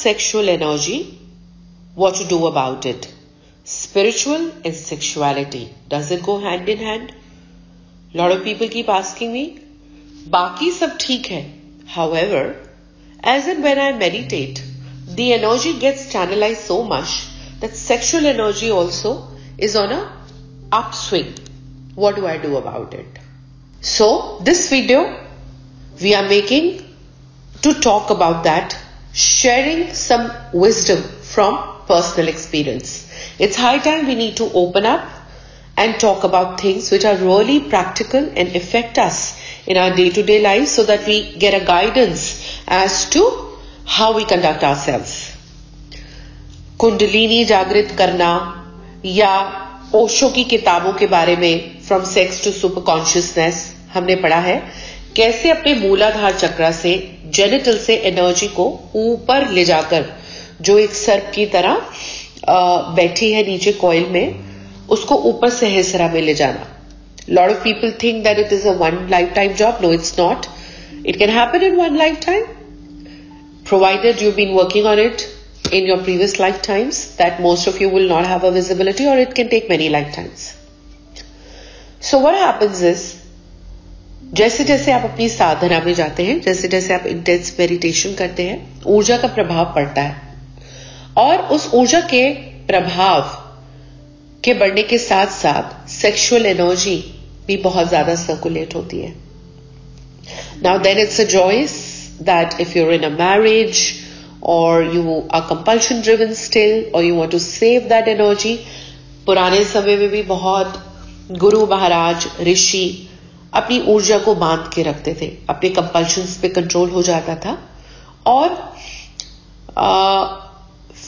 sexual energy, what to do about it. Spiritual and sexuality, does it go hand in hand? Lot of people keep asking me. बाकी सब ठीक है. However, as and when I meditate, the energy gets channelized so much that sexual energy also is on a upswing. What do I do about it? So, this video we are making to talk about that, sharing some wisdom from personal experience. It's high time we need to open up and talk about things which are really practical and affect us in our day-to-day lives so that we get a guidance as to how we conduct ourselves. Kundalini जागृत करना या ओशो की किताबों के बारे में from sex to super consciousness हमने पढ़ा है कैसे अपने मूलाधार चक्र से जेनिटल से एनर्जी को ऊपर ले जाकर जो एक सर्प की तरह बैठी है नीचे कॉइल में उसको ऊपर सहस्रा में ले जाना. Lot of people think that it is a one life time job. No, it's not. It can happen in one life time provided you've been working on it in your previous lifetimes, that most of you will not have a visibility, or it can take many lifetimes. So what happens is, जैसे जैसे आप अपनी साधना में जाते हैं, जैसे जैसे आप इंटेंस मेडिटेशन करते हैं, ऊर्जा का प्रभाव पड़ता है और उस ऊर्जा के प्रभाव के बढ़ने के साथ साथ सेक्सुअल एनर्जी भी बहुत ज्यादा सर्कुलेट होती है. Now then it's a choice that if you're in a marriage or you are compulsion driven still or you want to save that energy. पुराने समय में भी बहुत गुरु महाराज ऋषि अपनी ऊर्जा को बांध के रखते थे, अपने कंपल्शंस पे कंट्रोल हो जाता था और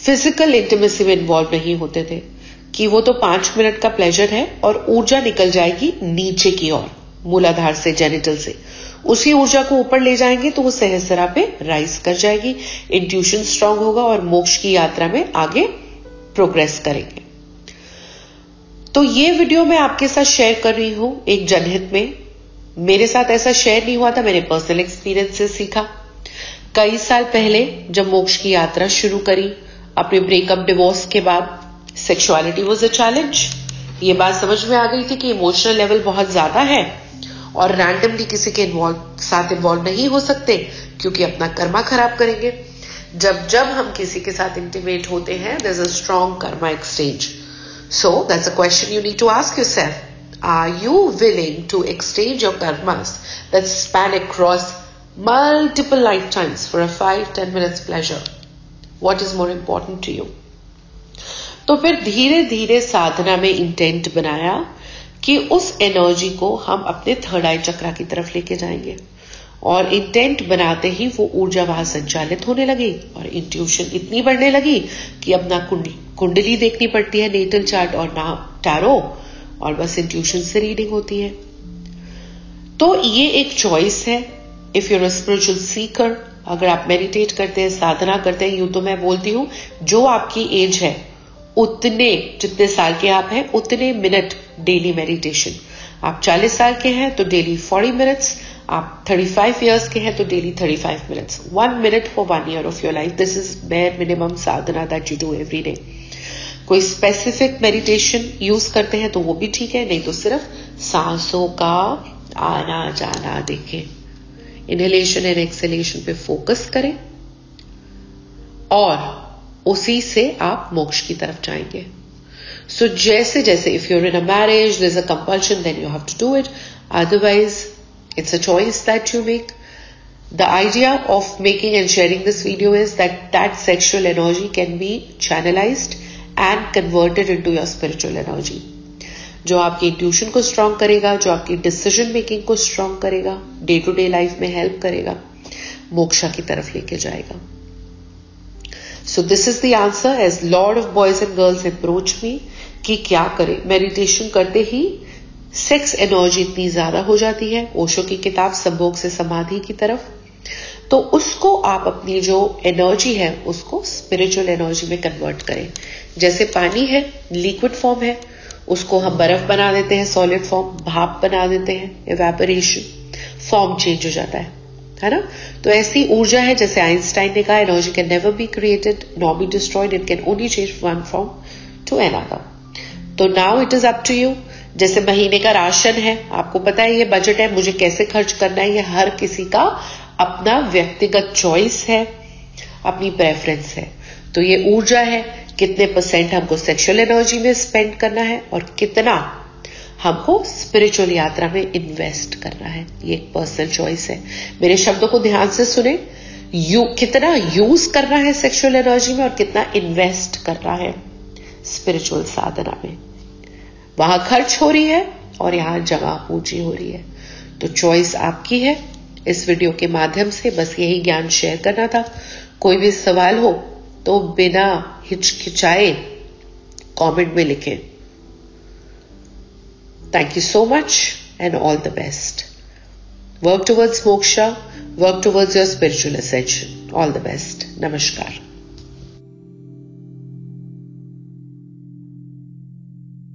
फिजिकल इंटीमेसी में इन्वॉल्व नहीं होते थे कि वो तो 5 मिनट का प्लेजर है और ऊर्जा निकल जाएगी नीचे की ओर मूलाधार से जेनिटल से. उसी ऊर्जा को ऊपर ले जाएंगे तो वो सहस्रा पे राइज कर जाएगी, इंट्यूशन स्ट्रांग होगा और मोक्ष की यात्रा में आगे प्रोग्रेस करेंगे. तो ये वीडियो मैं आपके साथ शेयर कर रही हूं एक जनहित में. मेरे साथ ऐसा शेयर नहीं हुआ था, मैंने पर्सनल एक्सपीरियंस से सीखा. कई साल पहले जब मोक्ष की यात्रा शुरू करी अपने ब्रेकअप डिवोर्स के बाद, सेक्सुअलिटी वाज अ चैलेंज. ये बात समझ में आ गई थी कि इमोशनल लेवल बहुत ज्यादा है और रैंडमली किसी के साथ इन्वॉल्व नहीं हो सकते क्योंकि अपना कर्मा खराब करेंगे. जब हम किसी के साथ इंटीमेट होते हैं, there is a strong karma exchange. So that's a question you need to ask yourself. Are you willing to exchange your karmas that span across multiple lifetimes for a 5-10 minutes pleasure? What is more important to you? तो फिर धीरे धीरे साधना में intent बनाया कि उस energy को हम अपने थर्ड आई चक्रा की तरफ लेके जाएंगे और इंटेंट बनाते ही वो ऊर्जा वहां संचालित होने लगी और इंट्यूशन इतनी बढ़ने लगी कि अब ना कुंडली देखनी पड़ती है नेटल चार्ट और ना टैरो और बस इंट्यूशन से रीडिंग होती है. तो ये एक चॉइस है. If you're a spiritual Sikar, अगर आप मेडिटेट करते हैं, साधना करते हैं, यूं तो मैं बोलती हूं जो आपकी एज है उतने, जितने साल के आप हैं उतने मिनट डेली मेडिटेशन. आप 40 साल के हैं तो डेली 40 मिनट्स, आप 35 इयर्स के हैं तो daily 35 minutes. 1 minute for 1 year of your life. This is bare minimum Sadhana that you do every day. कोई स्पेसिफिक मेडिटेशन यूज करते हैं तो वो भी ठीक है, नहीं तो सिर्फ सांसों का आना जाना देखें, इनहेलेशन एंड एक्सहेलेशन पे फोकस करें और उसी से आप मोक्ष की तरफ जाएंगे. सो जैसे जैसे if you're in a marriage there is a compulsion, then you have to do it. Otherwise it's a choice that you make. The idea of making and sharing this video is that sexual energy can be channelized and converted into your spiritual energy. जो आपकी intuition को strong करेगा, जो आपकी decision making को strong करेगा, day to day life में help करेगा, मोक्षा की तरफ लेके जाएगा. So this is the answer as lot of boys and girls approach me कि क्या करें. मेडिटेशन करते ही सेक्स एनर्जी इतनी ज्यादा हो जाती है, ओशो की किताब संभोग से समाधि की तरफ, तो उसको आप अपनी जो एनर्जी है उसको स्पिरिचुअल एनर्जी में कन्वर्ट करें. जैसे पानी है, लिक्विड फॉर्म है, उसको हम बर्फ बना देते हैं, सॉलिड फॉर्म, भाप बना देते हैं, इवेपोरेशन, फॉर्म चेंज हो जाता है. है ना। तो ऐसी ऊर्जा है, जैसे आइंस्टाइन ने कहा, energy can never be created not be destroyed, it can only change one form to another. तो now it is up to you. जैसे महीने का राशन है, आपको पता है ये बजट है, मुझे कैसे खर्च करना है, ये हर किसी का अपना व्यक्तिगत चॉइस है, अपनी प्रेफरेंस है। तो ये ऊर्जा है, कितने % हमको सेक्सुअल एनर्जी में स्पेंड करना है और कितना हमको स्पिरिचुअल यात्रा में इन्वेस्ट करना है, ये एक पर्सनल चॉइस है। मेरे शब्दों को ध्यान से सुने, कितना यूज करना है सेक्सुअल एनर्जी में और कितना इन्वेस्ट करना है स्पिरिचुअल साधना में। वहां खर्च हो रही है और यहां जमा पूंजी हो रही है। तो चॉइस आपकी है। इस वीडियो के माध्यम से बस यही ज्ञान शेयर करना था। कोई भी सवाल हो तो बिना हिचकिचाए कमेंट में लिखें। Thank you so much and all the best. Work towards moksha, work towards your spiritual ascension. All the best. Namaskar.